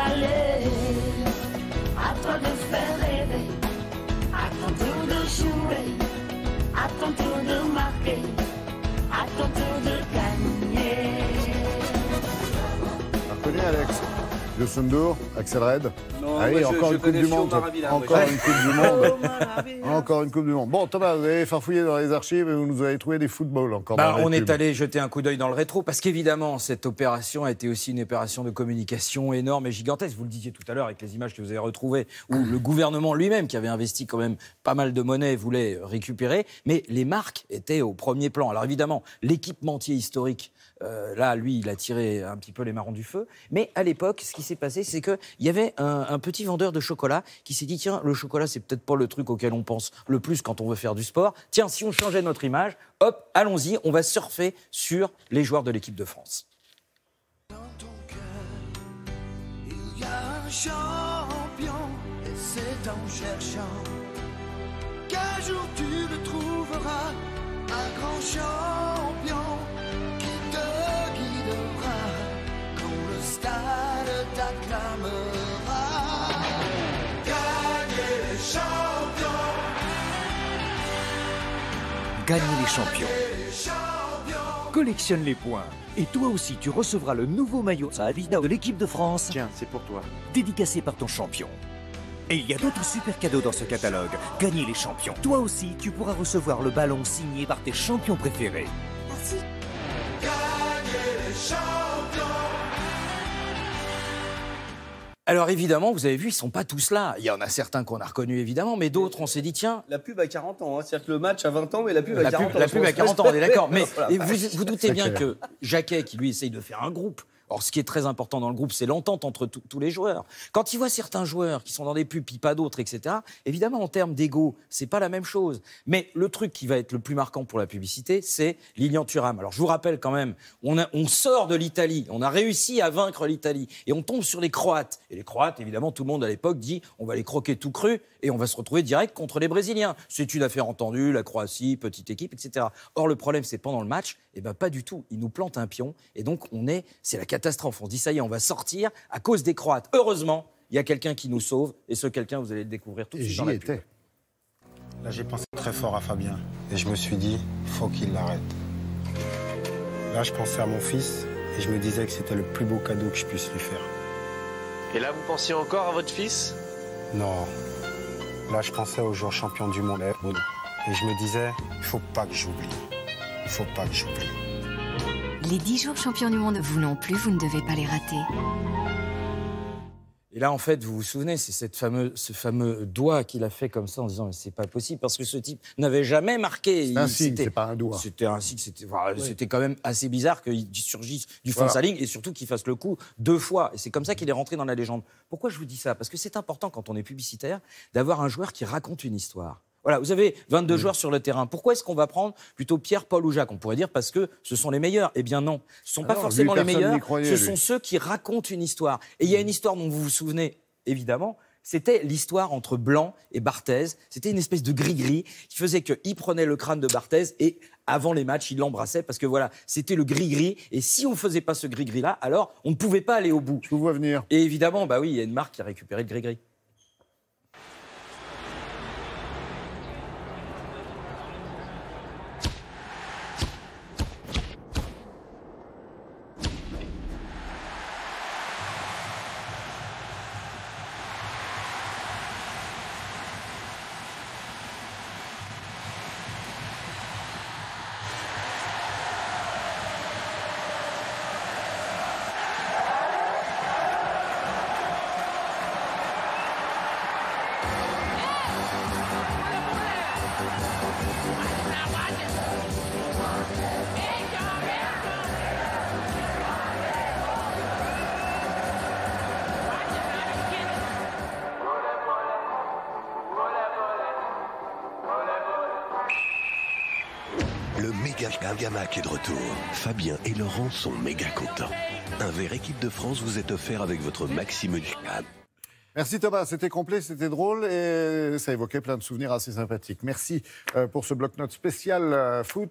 Allez, à toi de faire rêver, à ton tour de jouer, à ton tour de marquer, à ton tour de gagner. Tu connais Alex Youssou N'Dour, Axel Red. Non, Allez, moi, encore je une Coupe connais du Fio Monde. Maravilla, moi, Encore une Coupe du Monde. Encore une Coupe du Monde. Bon, Thomas, vous avez farfouillé dans les archives et vous nous avez trouvé des footballs encore. Dans On les est pubs. allé jeter un coup d'œil dans le rétro parce qu'évidemment, cette opération a été aussi une opération de communication énorme et gigantesque. Vous le disiez tout à l'heure avec les images que vous avez retrouvées où le gouvernement lui-même, qui avait investi quand même pas mal de monnaie, voulait récupérer. Mais les marques étaient au premier plan. Alors évidemment, l'équipementier historique, là, lui, il a tiré un petit peu les marrons du feu. Mais à l'époque, ce qui s'est passé, c'est qu'il y avait un petit vendeur de chocolat qui s'est dit, tiens, le chocolat, c'est peut-être pas le truc auquel on pense le plus quand on veut faire du sport. Tiens, si on changeait notre image, hop, allons-y, on va surfer sur les joueurs de l'équipe de France. Dans ton cœur, il y a un champion, et c'est en cherchant qu'un jour tu le trouveras, un grand champion qui te guidera quand le stade t'acclamera. Gagner les champions, Gagner les champions. Collectionne les points. Et toi aussi, tu recevras le nouveau maillot de l'équipe de France. Tiens, c'est pour toi. Dédicacé par ton champion. Et il y a d'autres super cadeaux dans ce catalogue. Gagner les champions. Toi aussi, tu pourras recevoir le ballon signé par tes champions préférés. Merci. Gagner les champions. Alors évidemment, vous avez vu, ils sont pas tous là. Il y en a certains qu'on a reconnus évidemment, mais d'autres, on s'est dit, tiens... La pub à 40 ans, hein. C'est-à-dire que le match à 20 ans, mais la pub à 40 ans. La pub à 40 ans, on est d'accord. Mais Voilà. et vous doutez bien clair. que Jacquet, qui lui essaye de faire un groupe, or ce qui est très important dans le groupe, c'est l'entente entre tous les joueurs. Quand il voit certains joueurs qui sont dans des pubs, puis pas d'autres, etc., évidemment, en termes d'ego, c'est pas la même chose. Mais le truc qui va être le plus marquant pour la publicité, c'est Lilian Thuram. Alors je vous rappelle quand même, on sort de l'Italie, on a réussi à vaincre l'Italie, et on tombe sur les Croates. Et les Croates, évidemment, tout le monde à l'époque dit, on va les croquer tout cru, et on va se retrouver direct contre les Brésiliens. C'est une affaire entendue, la Croatie, petite équipe, etc. Or, le problème, c'est pendant le match, eh ben pas du tout. Ils nous plantent un pion, et donc c'est la catastrophe. On se dit, ça y est, on va sortir à cause des Croates. Heureusement, il y a quelqu'un qui nous sauve, et ce quelqu'un, vous allez le découvrir tout de Et suite dans j'y la pub. étais. Là, j'ai pensé très fort à Fabien et je me suis dit, faut qu'il l'arrête. Là, je pensais à mon fils et je me disais que c'était le plus beau cadeau que je puisse lui faire. Et là, vous pensiez encore à votre fils? Non. Là, je pensais au joueur champion du monde. Et je me disais, il faut pas que j'oublie. Il faut pas que j'oublie. Les 10 jours champions du monde, vous non plus, vous ne devez pas les rater. Et là, en fait, vous vous souvenez, c'est ce fameux doigt qu'il a fait comme ça en disant « mais c'est pas possible » parce que ce type n'avait jamais marqué. C'est un signe, c'est pas un doigt. C'était un signe, c'était quand même assez bizarre qu'il surgisse du fond de Voilà. sa ligne et surtout qu'il fasse le coup 2 fois. Et c'est comme ça qu'il est rentré dans la légende. Pourquoi je vous dis ça? Parce que c'est important quand on est publicitaire d'avoir un joueur qui raconte une histoire. Voilà, vous avez 22 joueurs sur le terrain. Pourquoi est-ce qu'on va prendre plutôt Pierre, Paul ou Jacques? On pourrait dire parce que ce sont les meilleurs. Eh bien non, ce ne sont pas non, forcément lui, les personne meilleurs, n'y croyait, ce lui. sont ceux qui racontent une histoire. Et il y a une histoire dont vous vous souvenez, évidemment, c'était l'histoire entre Blanc et Barthez. C'était une espèce de gris-gris qui faisait qu'il prenait le crâne de Barthez et avant les matchs, il l'embrassait parce que voilà, c'était le gris-gris. Et si on ne faisait pas ce gris-gris-là, alors on ne pouvait pas aller au bout. Je vous vois venir. Et évidemment, bah oui, il y a une marque qui a récupéré le gris-gris. Le méga Gamac est de retour. Fabien et Laurent sont méga contents. Un verre équipe de France vous est offert avec votre Maxime Ducam. Merci Thomas, c'était complet, c'était drôle et ça évoquait plein de souvenirs assez sympathiques. Merci pour ce bloc-notes spécial foot.